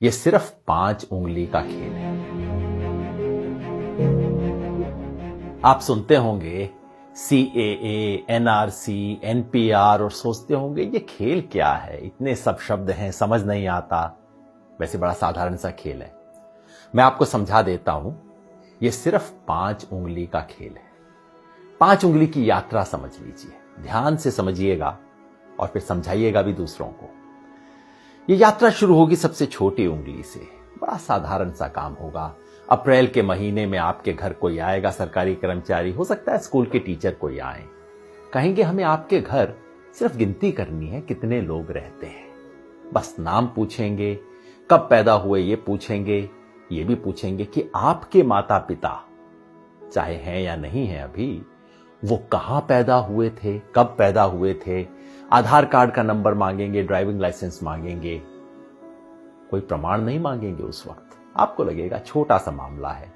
ये सिर्फ 5 उंगली का खेल है। आप सुनते होंगे CAA, NRC, NPR और सोचते होंगे ये खेल क्या है, इतने सब शब्द हैं, समझ नहीं आता। वैसे बड़ा साधारण सा खेल है। मैं आपको समझा देता हूं। ये सिर्फ 5 उंगली का खेल है। 5 उंगली की यात्रा समझ लीजिए, ध्यान से समझिएगा और फिर समझाइएगा भी दूसरों को। ये यात्रा शुरू होगी सबसे छोटी उंगली से। बड़ा साधारण सा काम होगा। अप्रैल के महीने में आपके घर कोई आएगा, सरकारी कर्मचारी, हो सकता है स्कूल के टीचर कोई आए, कहेंगे हमें आपके घर सिर्फ गिनती करनी है कितने लोग रहते हैं। बस नाम पूछेंगे, कब पैदा हुए ये पूछेंगे, ये भी पूछेंगे कि आपके माता पिता चाहे हैं या नहीं है अभी, वो कहां पैदा हुए थे, कब पैदा हुए थे। आधार कार्ड का नंबर मांगेंगे, ड्राइविंग लाइसेंस मांगेंगे, कोई प्रमाण नहीं मांगेंगे। उस वक्त आपको लगेगा छोटा सा मामला है।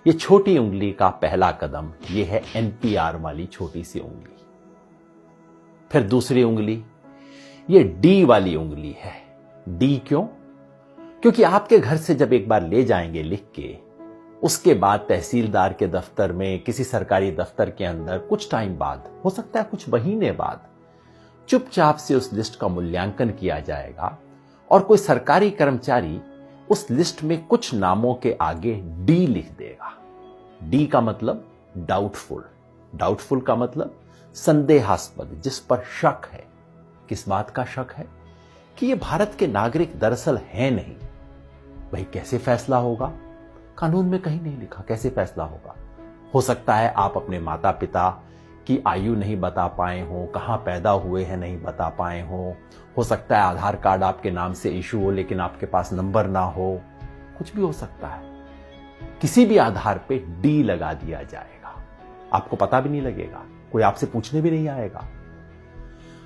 ये छोटी उंगली का पहला कदम ये है NPR वाली छोटी सी उंगली। फिर दूसरी उंगली ये D वाली उंगली है। D क्यों? क्योंकि आपके घर से जब एक बार ले जाएंगे लिख के, उसके बाद तहसीलदार के दफ्तर में, किसी सरकारी दफ्तर के अंदर कुछ टाइम बाद, हो सकता है कुछ महीने बाद, चुपचाप से उस लिस्ट का मूल्यांकन किया जाएगा और कोई सरकारी कर्मचारी उस लिस्ट में कुछ नामों के आगे D लिख देगा। D का मतलब डाउटफुल। डाउटफुल का मतलब संदेहास्पद, जिस पर शक है। किस बात का शक है? कि ये भारत के नागरिक दरअसल हैं नहीं। भाई कैसे फैसला होगा? कानून में कहीं नहीं लिखा कैसे फैसला होगा। हो सकता है आप अपने माता पिता की आयु नहीं बता पाए हो, कहां पैदा हुए हैं नहीं बता पाए हो सकता है आधार कार्ड आपके नाम से इशू हो लेकिन आपके पास नंबर ना हो, कुछ भी हो सकता है। किसी भी आधार पे D लगा दिया जाएगा, आपको पता भी नहीं लगेगा, कोई आपसे पूछने भी नहीं आएगा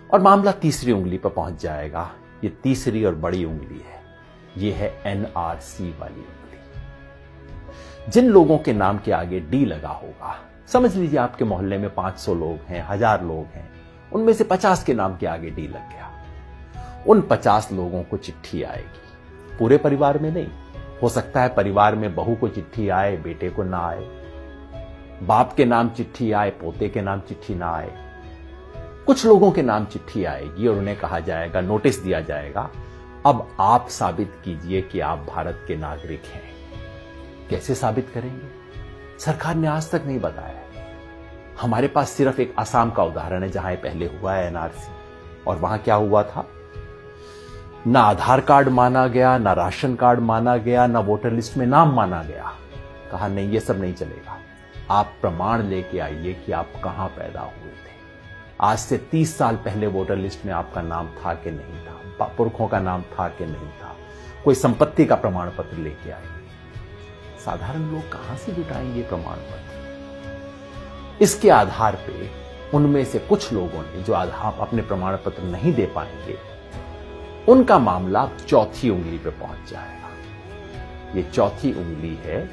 और मामला तीसरी उंगली पर पहुंच जाएगा। ये तीसरी और बड़ी उंगली है, ये है NRC वाली उंगली। जिन लोगों के नाम के आगे D लगा होगा, समझ लीजिए आपके मोहल्ले में 500 लोग हैं, 1000 लोग हैं, उनमें से 50 के नाम के आगे D लग गया। उन 50 लोगों को चिट्ठी आएगी, पूरे परिवार में नहीं। हो सकता है परिवार में बहू को चिट्ठी आए, बेटे को ना आए, बाप के नाम चिट्ठी आए, पोते के नाम चिट्ठी ना आए। कुछ लोगों के नाम चिट्ठी आएगी और उन्हें कहा जाएगा, नोटिस दिया जाएगा, अब आप साबित कीजिए कि आप भारत के नागरिक हैं। कैसे साबित करेंगे? सरकार ने आज तक नहीं बताया। हमारे पास सिर्फ एक असम का उदाहरण है जहां पहले हुआ है NRC, और वहां क्या हुआ था? ना आधार कार्ड माना गया, ना राशन कार्ड माना गया, ना वोटर लिस्ट में नाम माना गया। कहा नहीं, ये सब नहीं चलेगा, आप प्रमाण लेके आइए कि आप कहां पैदा हुए थे। आज से 30 साल पहले वोटर लिस्ट में आपका नाम था कि नहीं था, पुरखों का नाम था कि नहीं था, कोई संपत्ति का प्रमाण पत्र लेके आइए। साधारण लोग कहां से जुटाएंगे प्रमाण पत्र? इसके आधार पे उनमें से कुछ लोगों ने जो आधार अपने प्रमाण पत्र नहीं दे पाएंगे, उनका मामला चौथी उंगली पे पहुंच जाएगा। ये चौथी उंगली है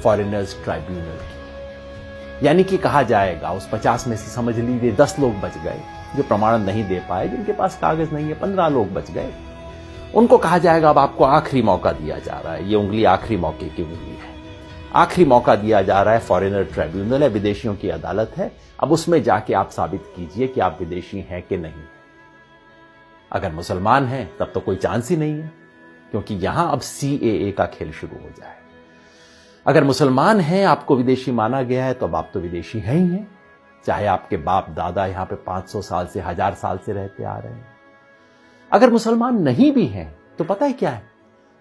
फॉरेनर्स ट्राइब्यूनल की। यानी कि कहा जाएगा उस 50 में से समझ लीजिए 10 लोग बच गए जो प्रमाण नहीं दे पाए, जिनके पास कागज नहीं है, 15 लोग बच गए। उनको कहा जाएगा अब आपको आखिरी मौका दिया जा रहा है। ये उंगली आखिरी मौके की उंगली है। आखिरी मौका दिया जा रहा है, फॉरेनर ट्राइब्यूनल है, विदेशियों की अदालत है। अब उसमें जाके आप साबित कीजिए कि आप विदेशी हैं कि नहीं। अगर मुसलमान हैं तब तो कोई चांस ही नहीं है, क्योंकि यहां अब CAA का खेल शुरू हो जाए। अगर मुसलमान हैं, आपको विदेशी माना गया है, तो अब आप तो विदेशी हैं ही हैं, चाहे आपके बाप दादा यहां पे 500 साल से, 1000 साल से रहते आ रहे हैं। अगर मुसलमान नहीं भी हैं तो पता है क्या है,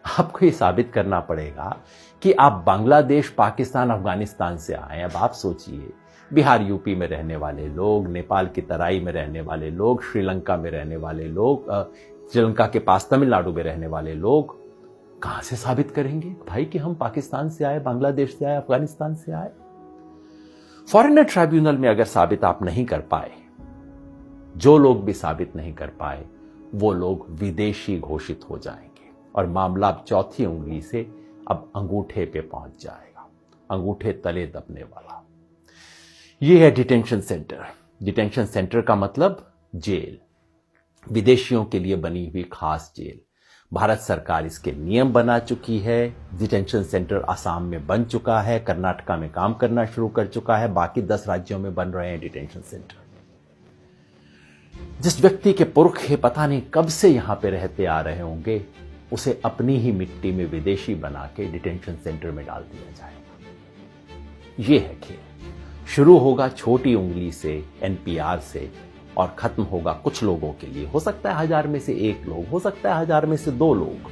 आपको ये साबित करना पड़ेगा कि आप बांग्लादेश, पाकिस्तान, अफगानिस्तान से आए। अब आप सोचिए, बिहार यूपी में रहने वाले लोग, नेपाल की तराई में रहने वाले लोग, श्रीलंका में रहने वाले लोग, श्रीलंका के पास तमिलनाडु में रहने वाले लोग कहां से साबित करेंगे भाई कि हम पाकिस्तान से आए, बांग्लादेश से आए, अफगानिस्तान से आए? फॉरेनर ट्राइब्यूनल में अगर साबित आप नहीं कर पाए, जो लोग भी साबित नहीं कर पाए, वो लोग विदेशी घोषित हो जाएंगे और मामला अब चौथी उंगली से अब अंगूठे पे पहुंच जाएगा, अंगूठे तले दबने वाला। ये है डिटेंशन सेंटर। डिटेंशन सेंटर का मतलब जेल, विदेशियों के लिए बनी हुई खास जेल। भारत सरकार इसके नियम बना चुकी है। डिटेंशन सेंटर असम में बन चुका है, कर्नाटका में काम करना शुरू कर चुका है, बाकी 10 राज्यों में बन रहे हैं डिटेंशन सेंटर। जिस व्यक्ति के पुरखे पता नहीं कब से यहां पे रहते आ रहे होंगे, उसे अपनी ही मिट्टी में विदेशी बना के डिटेंशन सेंटर में डाल दिया जाएगा। यह है खेल। शुरू होगा छोटी उंगली से, एनपीआर से, और खत्म होगा कुछ लोगों के लिए। हो सकता है 1000 में से 1 लोग, हो सकता है 1000 में से 2 लोग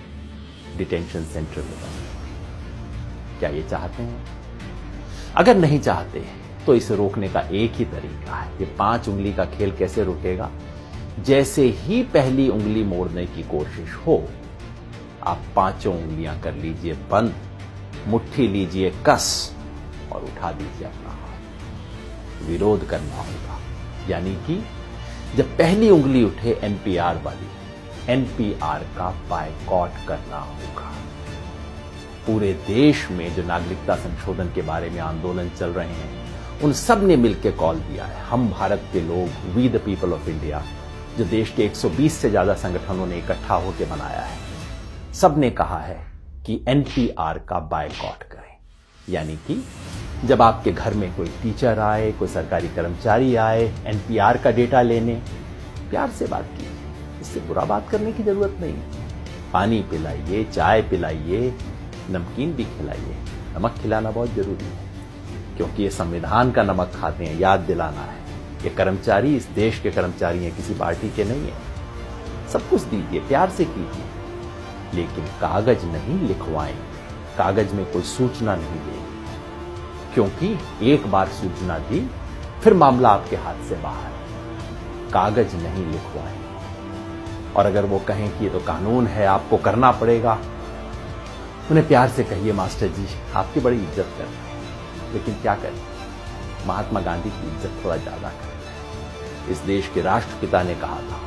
डिटेंशन सेंटर में बने। क्या ये चाहते हैं? अगर नहीं चाहते तो इसे रोकने का एक ही तरीका है। ये 5 उंगली का खेल कैसे रुकेगा? जैसे ही पहली उंगली मोड़ने की कोशिश हो, आप 5 उंगलियां कर लीजिए बंद, मुट्ठी लीजिए कस और उठा दीजिए अपना हाथ। विरोध करना होगा, यानी कि जब पहली उंगली उठे एनपीआर वाली, एनपीआर का बायकॉट करना होगा। पूरे देश में जो नागरिकता संशोधन के बारे में आंदोलन चल रहे हैं, उन सब ने मिलकर कॉल दिया है। हम भारत के लोग, we the people of India, जो देश के 120 से ज्यादा संगठनों ने इकट्ठा होकर बनाया है, सब ने कहा है कि एनपीआर का बायकॉट करें। यानी कि जब आपके घर में कोई टीचर आए, कोई सरकारी कर्मचारी आए एनपीआर का डेटा लेने, प्यार से बात कीजिए। इससे बुरा बात करने की जरूरत नहीं। पानी पिलाइए, चाय पिलाइए, नमकीन भी खिलाइए। नमक खिलाना बहुत जरूरी है, क्योंकि ये संविधान का नमक खाते हैं, याद दिलाना है। ये कर्मचारी इस देश के कर्मचारी हैं, किसी पार्टी के नहीं है। सब कुछ दीजिए, प्यार से कीजिए, लेकिन कागज नहीं लिखवाएं। कागज में कोई सूचना नहीं दें, क्योंकि एक बार सूचना दी फिर मामला आपके हाथ से बाहर। कागज नहीं लिखवाएं। और अगर वो कहें कि ये तो कानून है, आपको करना पड़ेगा, उन्हें प्यार से कहिए, मास्टर जी आपकी बड़ी इज्जत करते हैं, लेकिन क्या करें, महात्मा गांधी की इज्जत थोड़ा ज्यादा करते हैं। इस देश के राष्ट्रपिता ने कहा था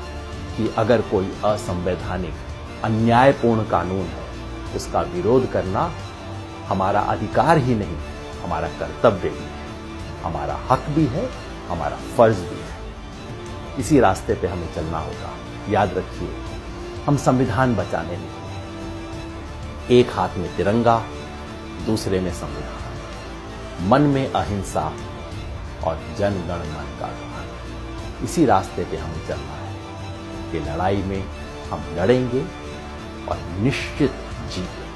कि अगर कोई असंवैधानिक, अन्यायपूर्ण कानून है, उसका विरोध करना हमारा अधिकार ही नहीं, हमारा कर्तव्य भी है, हमारा हक भी है, हमारा फर्ज भी है। इसी रास्ते पे हमें चलना होगा। याद रखिए, हम संविधान बचाने निकले। एक हाथ में तिरंगा, दूसरे में संविधान, मन में अहिंसा और जन गण मन का ध्यान। इसी रास्ते पे हमें चलना है। ये लड़ाई में हम लड़ेंगे और निश्चित जीतेंगे।